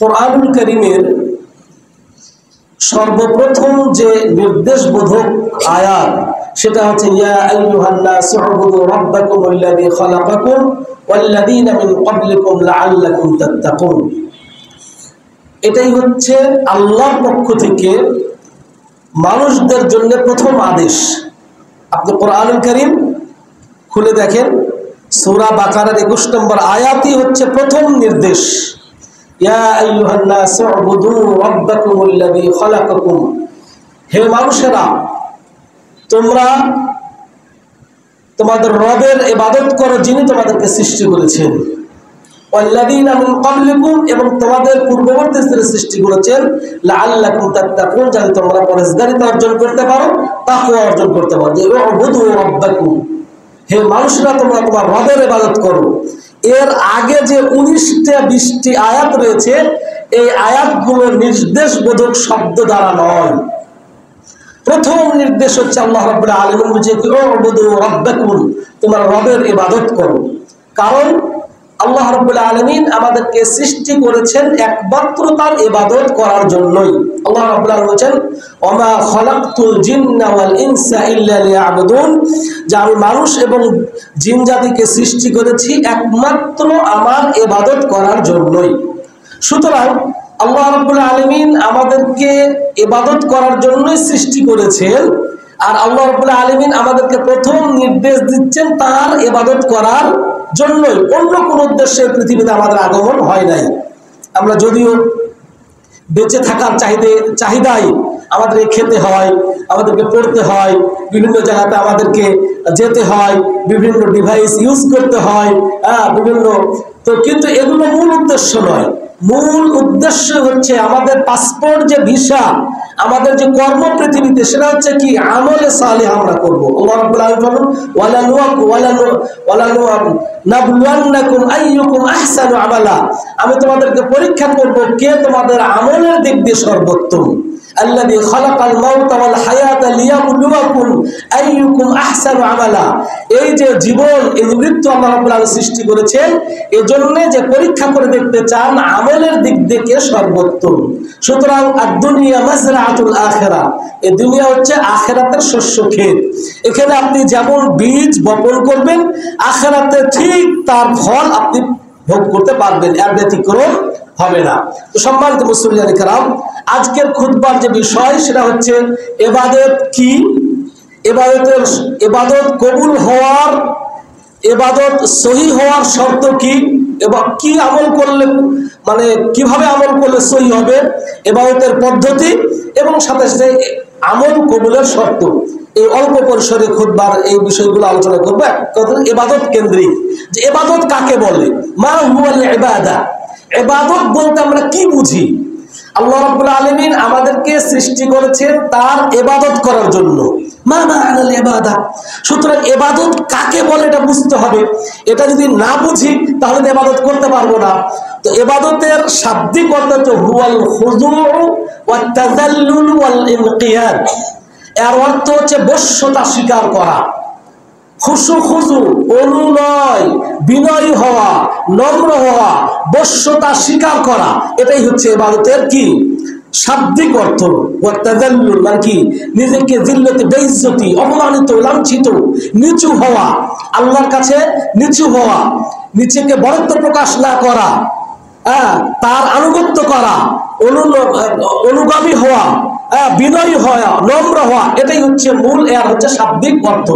কোরআনুল কারীমের সর্বপ্রথম যে নির্দেশবোধক আয়াত সেটা হচ্ছে ইয়া আইয়ুহান নাসু উবুদু রাব্বাকুমুল্লাযী খালাকাকুম ওয়াল্লাযীনা মিন ক্বাবলিকুম লাআল্লাকুম তাত্তাকুন। এটাই হচ্ছে আল্লাহর পক্ষ থেকে মানুষদের জন্য প্রথম আদেশ। আপনি কোরআনুল কারীম খুলে দেখেন, সূরা বাকারার 21 নম্বর আয়াতই হচ্ছে প্রথম নির্দেশ। ইয়া আইয়ুহান নাসু উবুদু রাব্বাকুমুল্লাযী খালাকাকুম, হে মানুষেরা তোমরা তোমাদের রবের ইবাদত করো যিনি তোমাদেরকে সৃষ্টি করেছেন। ওয়াল্লাযীনা মিন ক্বাবলিকুম, এবং তোমাদের পূর্ববর্তীদের সৃষ্টি করেছেন লাআল্লাকুম তাত্তাকুন, যাতে তোমরা পরহেজগারিতা অর্জন করতে পারো, তাকওয়া অর্জন করতে পারো। যে উবুদু রাব্বাকুম, হে মানুষরা তোমরা তোমার রবের ইবাদত করো। এর আগে যে 19টা 20টি আয়াত রয়েছে, এই আয়াতগুলো নির্দেশবোধক শব্দ দ্বারা নয়। প্রথম নির্দেশ হচ্ছে আল্লাহ রাব্বুল আলামিন বলেছে উবুদু রাব্বাকুম, তোমার রবের ইবাদত করো। কারণ আল্লাহ রাব্বুল আলামিন আমাদেরকে সৃষ্টি করেছেন একমাত্র তার ইবাদত করার জন্যই। আল্লাহ রাব্বুল আলামিন বলেছেন ওমা খালাকতুল জিন্না ওয়াল ইনসা ইল্লা লিয়াবুদুন, যে আমি মানুষ এবং জিন জাতিকে সৃষ্টি করেছি একমাত্র আমার ইবাদত করার জন্যই। সুতরাং আল্লাহ রাব্বুল আলামিন আমাদেরকে ইবাদত করার জন্যই সৃষ্টি করেছেন, আর আল্লাহ রাব্বুল আলামিন আমাদেরকে প্রথম নির্দেশ দিচ্ছেন তার ইবাদত করার জন্যই। অন্য কোন উদ্দেশ্যে পৃথিবীতে আমাদের আগমন হয় নাই। আমরা যদিও বেঁচে থাকার চাহিদাই আমাদেরকে খেতে হয়, আমাদেরকে পড়তে হয়, বিভিন্ন জায়গাতে আমাদেরকে যেতে হয়, বিভিন্ন ডিভাইস ইউজ করতে হয়, বিভিন্ন তো, কিন্তু এগুলো মূল উদ্দেশ্য নয়। মূল উদ্দেশ্য হচ্ছে আমাদের পাসপোর্ট যে ভিসা, আমাদের যে কর্ম পৃথিবীতে, সেটা হচ্ছে কি আমলে সালেহ আমরা করব। আল্লাহ রাব্বুল আলামিন নাবলুয়ান্নাকুম আইয়ুকুম আহসানু আমালা, আমি তোমাদেরকে পরীক্ষা করব কে তোমাদের আমলের দিক দিয়ে সর্বোত্তম। আল্লাযী খালাকাল মাউতা ওয়াল হায়াতা লিয়াবলুয়াকুম আইয়ুকুম আহসানু আমালা, এই যে জীবন, এই মৃত্যু আল্লাহ রাব্বুল আলামিন সৃষ্টি করেছেন এজন্য যে পরীক্ষা করে দেখতে চান আমলের দিক দিয়ে কে সর্বোত্তম। সুতরাং আদ-দুনিয়া মাজরাআতুল আখিরাহ, এই দুনিয়া হচ্ছে আখিরাতের শস্য ক্ষেত। এখানে আপনি যেমন বীজ বপন করবেন, আখিরাতে ঠিক তার ফল আপনি ভোগ করতে পারবেন, এর ব্যতিক্রম হবে না। তো সম্মানিত মুসলিম কিরাম, আজকের খুতবার যে বিষয় সেটা হচ্ছে ইবাদত কি, ইবাদত কবুল হওয়ার, ইবাদত সহি হওয়ার শর্ত কি, এবং কি আমল করলে মানে কিভাবে আমল করলে সহি হবে, ইবাদতের পদ্ধতি, এবং সাথে সাথে আমল কবুলের শর্ত। এই অল্প পরিসরে খুতবার এই বিষয়গুলো আলোচনা করবো। ইবাদত কেন্দ্রিক, যে ইবাদত কাকে বলে, মা হুয়াল ইবাদা, ইবাদত বলতে আমরা কি বুঝি। আল্লাহ রাব্বুল আলামিন আমাদেরকে সৃষ্টি করেছেন তার ইবাদত করার জন্য। মা মা'নাল ইবাদা, সুতরাং ইবাদত কাকে বলে এটা বুঝতে হবে। এটা যদি না বুঝি তাহলে তো ইবাদত করতে পারবো না। তো ইবাদতের শাব্দিক অর্থ হচ্ছে হুয়াল খুযু' ওয়াত তাযাল্লুল ওয়াল ইনকিয়াদ, এর অর্থ হচ্ছে বশ্যতা স্বীকার করা। খুশু অনুনয়, বিনয়ী হওয়া, নম্র হওয়া, বশ্যতা স্বীকার করা, এটাই হচ্ছে ইবাদতের কি শাব্দিক অর্থ। ওয়াত তাযাল্লুল মানে কি নিজেকে জিল্লতে বেইজ্জতি, অপমানিত, লাঞ্ছিত, নিচু হওয়া, আল্লাহর কাছে নিচু হওয়া, নিজেকে বড়ত্ব প্রকাশ না করা, তার আনুগত্য করা, অনুগামী হওয়া, বিনয়ী হওয়া, নম্র হওয়া, এটাই হচ্ছে মূল, এর হচ্ছে শাব্দিক অর্থ।